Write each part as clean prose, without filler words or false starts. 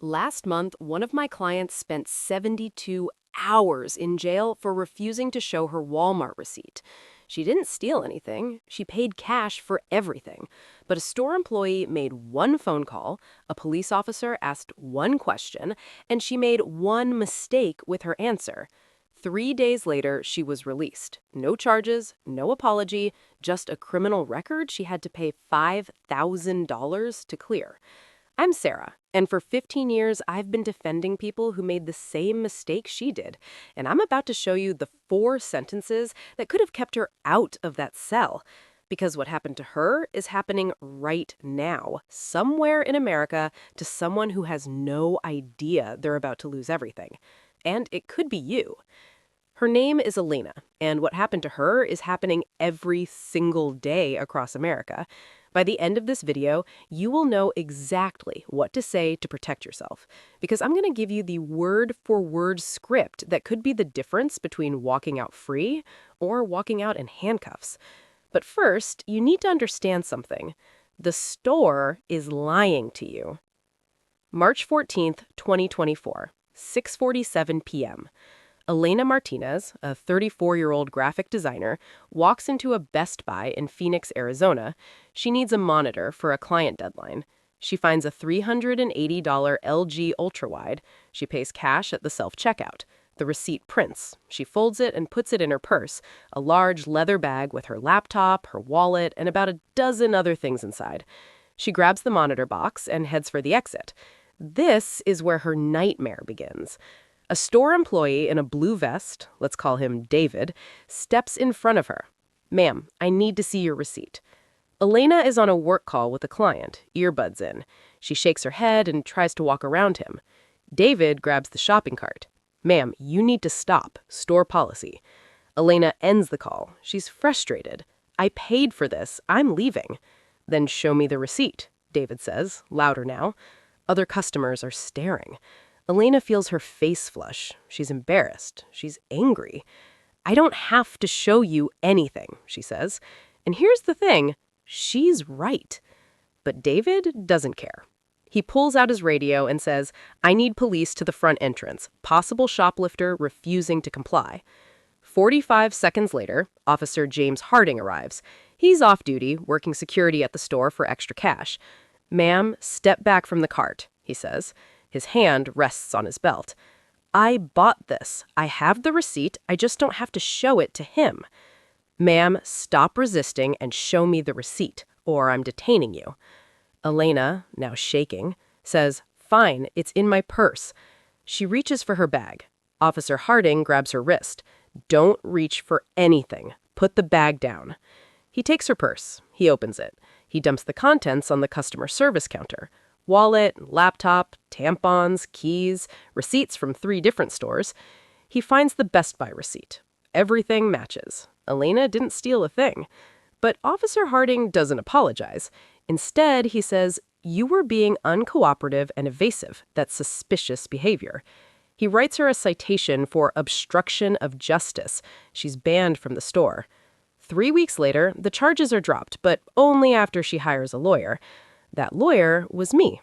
Last month, one of my clients spent 72 hours in jail for refusing to show her Walmart receipt. She didn't steal anything. She paid cash for everything. But a store employee made one phone call, a police officer asked one question, and she made one mistake with her answer. 3 days later, she was released. No charges, no apology, just a criminal record she had to pay $5,000 to clear. I'm Sarah, and for 15 years, I've been defending people who made the same mistake she did. And I'm about to show you the 4 sentences that could have kept her out of that cell. Because what happened to her is happening right now, somewhere in America, to someone who has no idea they're about to lose everything. And it could be you. Her name is Elena, and what happened to her is happening every single day across America. By the end of this video, you will know exactly what to say to protect yourself, because I'm going to give you the word-for-word script that could be the difference between walking out free or walking out in handcuffs. But first, you need to understand something. The store is lying to you. March 14th, 2024, 6:47 p.m. Elena Martinez, a 34-year-old graphic designer, walks into a Best Buy in Phoenix, Arizona. She needs a monitor for a client deadline. She finds a $380 LG ultrawide. She pays cash at the self-checkout. The receipt prints. She folds it and puts it in her purse, a large leather bag with her laptop, her wallet, and about a dozen other things inside. She grabs the monitor box and heads for the exit. This is where her nightmare begins. A store employee in a blue vest, let's call him David, steps in front of her. "Ma'am, I need to see your receipt." Elena is on a work call with a client, earbuds in. She shakes her head and tries to walk around him. David grabs the shopping cart. "Ma'am, you need to stop. Store policy." Elena ends the call. She's frustrated. "I paid for this. I'm leaving." "Then show me the receipt," David says, louder now. Other customers are staring. Elena feels her face flush. She's embarrassed. She's angry. "I don't have to show you anything," she says. And here's the thing. She's right. But David doesn't care. He pulls out his radio and says, "I need police to the front entrance. Possible shoplifter refusing to comply." 45 seconds later, Officer James Harding arrives. He's off duty, working security at the store for extra cash. "Ma'am, step back from the cart," he says. His hand rests on his belt. "I bought this. I have the receipt. I just don't have to show it to him." "Ma'am, stop resisting and show me the receipt, or I'm detaining you." Elena, now shaking, says, "Fine, it's in my purse." She reaches for her bag. Officer Harding grabs her wrist. "Don't reach for anything. Put the bag down." He takes her purse. He opens it. He dumps the contents on the customer service counter. Wallet, laptop, tampons, keys, receipts from 3 different stores. He finds the Best Buy receipt. Everything matches. Elena didn't steal a thing. But Officer Harding doesn't apologize. Instead, he says, "You were being uncooperative and evasive. That's suspicious behavior." He writes her a citation for obstruction of justice. She's banned from the store. 3 weeks later, the charges are dropped, but only after she hires a lawyer. That lawyer was me.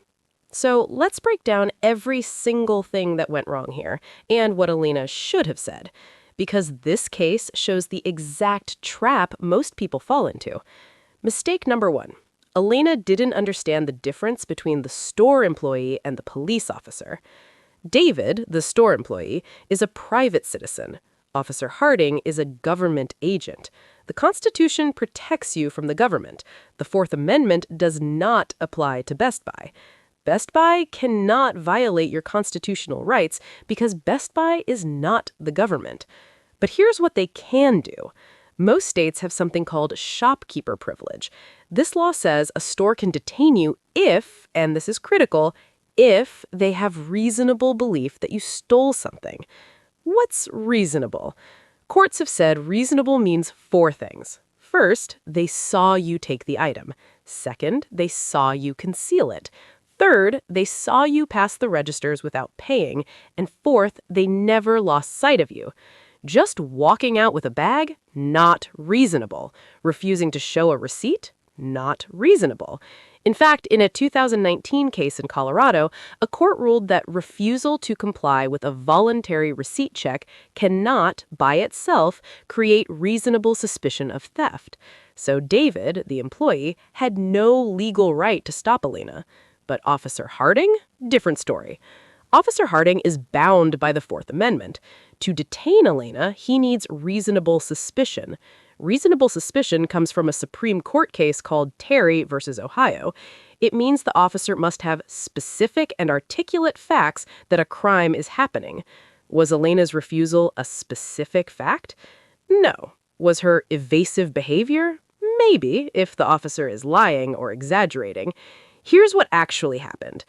So let's break down every single thing that went wrong here and what Elena should have said, because this case shows the exact trap most people fall into. Mistake number 1. Elena didn't understand the difference between the store employee and the police officer. David, the store employee, is a private citizen. Officer Harding is a government agent. The Constitution protects you from the government. The Fourth Amendment does not apply to Best Buy. Best Buy cannot violate your constitutional rights because Best Buy is not the government. But here's what they can do. Most states have something called shopkeeper privilege. This law says a store can detain you if, and this is critical, if they have reasonable belief that you stole something. What's reasonable? Courts have said reasonable means 4 things. First, they saw you take the item. Second, they saw you conceal it. Third, they saw you pass the registers without paying. And fourth, they never lost sight of you. Just walking out with a bag? Not reasonable. Refusing to show a receipt? not reasonable. In fact, in a 2019 case in Colorado, a court ruled that refusal to comply with a voluntary receipt check cannot, by itself, create reasonable suspicion of theft. So David, the employee, had no legal right to stop Elena. But Officer Harding? Different story. Officer Harding is bound by the Fourth Amendment. To detain Elena, he needs reasonable suspicion. Reasonable suspicion comes from a Supreme Court case called Terry versus Ohio. It means the officer must have specific and articulate facts that a crime is happening. Was Elena's refusal a specific fact? No. Was her evasive behavior? Maybe, if the officer is lying or exaggerating. Here's what actually happened.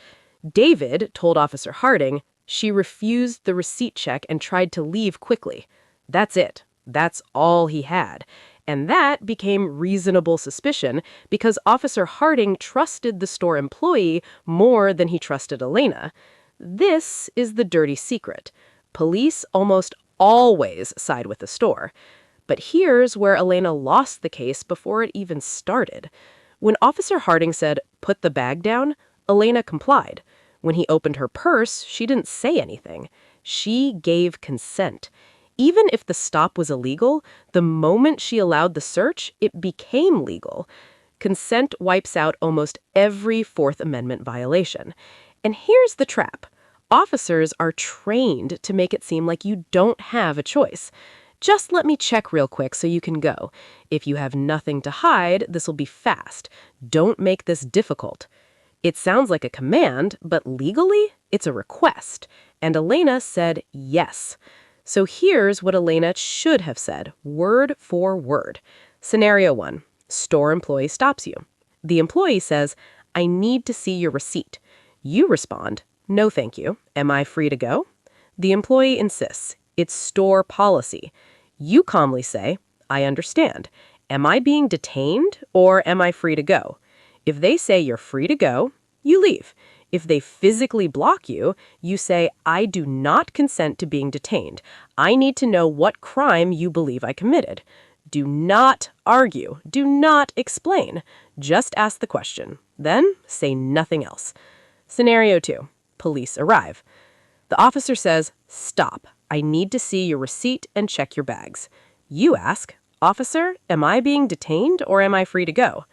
David told Officer Harding she refused the receipt check and tried to leave quickly. That's it. That's all he had. And that became reasonable suspicion because Officer Harding trusted the store employee more than he trusted Elena. This is the dirty secret. Police almost always side with the store. But here's where Elena lost the case before it even started. When Officer Harding said, "Put the bag down," Elena complied. When he opened her purse, she didn't say anything. She gave consent. Even if the stop was illegal, the moment she allowed the search, it became legal. Consent wipes out almost every Fourth Amendment violation. And here's the trap. Officers are trained to make it seem like you don't have a choice. Just let me check real quick so you can go. If you have nothing to hide, this will be fast. Don't make this difficult. It sounds like a command, but legally, it's a request. And Elena said yes. So here's what Elena should have said, word for word. Scenario 1. Store employee stops you. The employee says, "I need to see your receipt." You respond, "No, thank you. Am I free to go?" The employee insists, "It's store policy." You calmly say, "I understand. Am I being detained or am I free to go?" If they say you're free to go, you leave. If they physically block you, you say, "I do not consent to being detained. I need to know what crime you believe I committed." Do not argue. Do not explain. Just ask the question. Then say nothing else. Scenario 2. Police arrive. The officer says, "Stop. I need to see your receipt and check your bags." You ask, "Officer, am I being detained or am I free to go?"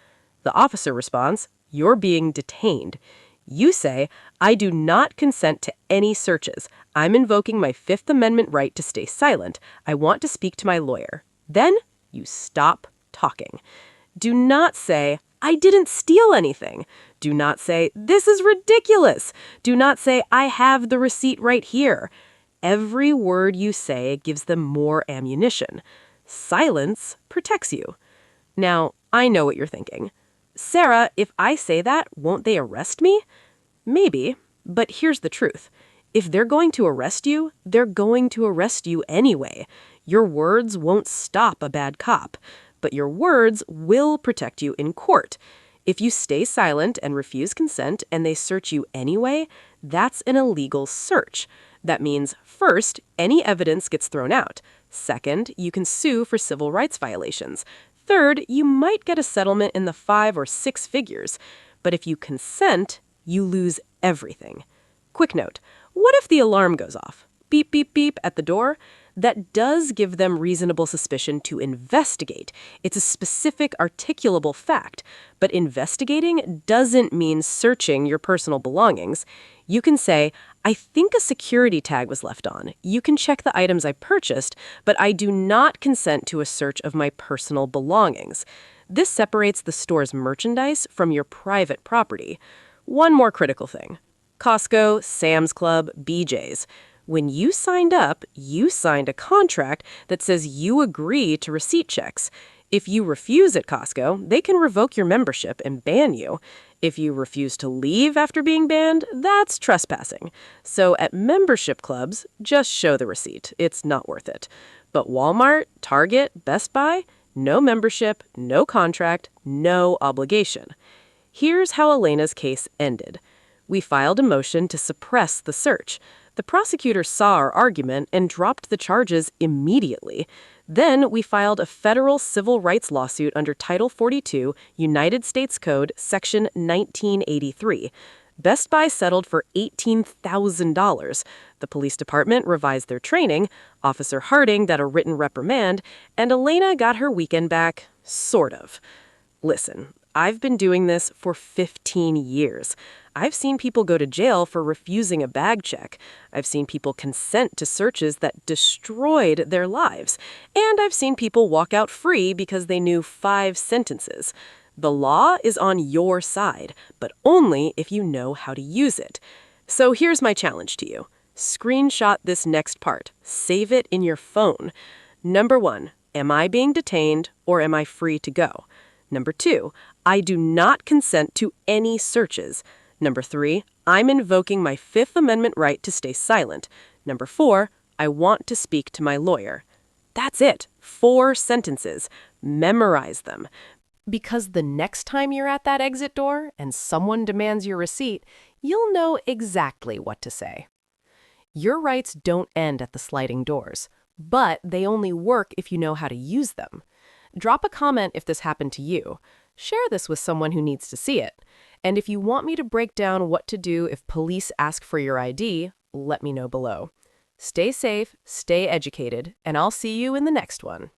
The officer responds, "You're being detained." You say, "I do not consent to any searches. I'm invoking my Fifth Amendment right to stay silent. I want to speak to my lawyer." Then you stop talking. Do not say, "I didn't steal anything." Do not say, "This is ridiculous." Do not say, "I have the receipt right here." Every word you say gives them more ammunition. Silence protects you. Now, I know what you're thinking. "Sarah, if I say that, won't they arrest me?" Maybe, but here's the truth. If they're going to arrest you, they're going to arrest you anyway. Your words won't stop a bad cop, but your words will protect you in court. If you stay silent and refuse consent and they search you anyway, that's an illegal search. That means, first, any evidence gets thrown out. Second, you can sue for civil rights violations. Third, you might get a settlement in the 5 or 6 figures. But if you consent, you lose everything. Quick note, what if the alarm goes off? Beep, beep, beep at the door? That does give them reasonable suspicion to investigate. It's a specific, articulable fact. But investigating doesn't mean searching your personal belongings. You can say, "I think a security tag was left on. You can check the items I purchased, but I do not consent to a search of my personal belongings." This separates the store's merchandise from your private property. One more critical thing. Costco, Sam's Club, BJ's. When you signed up, you signed a contract that says you agree to receipt checks. If you refuse at Costco, they can revoke your membership and ban you. If you refuse to leave after being banned, that's trespassing. So at membership clubs, just show the receipt. It's not worth it. But Walmart, Target, Best Buy, no membership, no contract, no obligation. Here's how Elena's case ended. We filed a motion to suppress the search. The prosecutor saw our argument and dropped the charges immediately. Then we filed a federal civil rights lawsuit under Title 42, United States Code, Section 1983. Best Buy settled for $18,000. The police department revised their training, Officer Harding got a written reprimand, and Elena got her weekend back, sort of. Listen, I've been doing this for 15 years. I've seen people go to jail for refusing a bag check. I've seen people consent to searches that destroyed their lives. And I've seen people walk out free because they knew 5 sentences. The law is on your side, but only if you know how to use it. So here's my challenge to you. Screenshot this next part. Save it in your phone. Number 1, am I being detained or am I free to go? Number 2, I do not consent to any searches. Number 3, I'm invoking my Fifth Amendment right to stay silent. Number 4, I want to speak to my lawyer. That's it. 4 sentences. Memorize them. Because the next time you're at that exit door and someone demands your receipt, you'll know exactly what to say. Your rights don't end at the sliding doors, but they only work if you know how to use them. Drop a comment if this happened to you. Share this with someone who needs to see it. And if you want me to break down what to do if police ask for your ID, let me know below. Stay safe, stay educated, and I'll see you in the next one.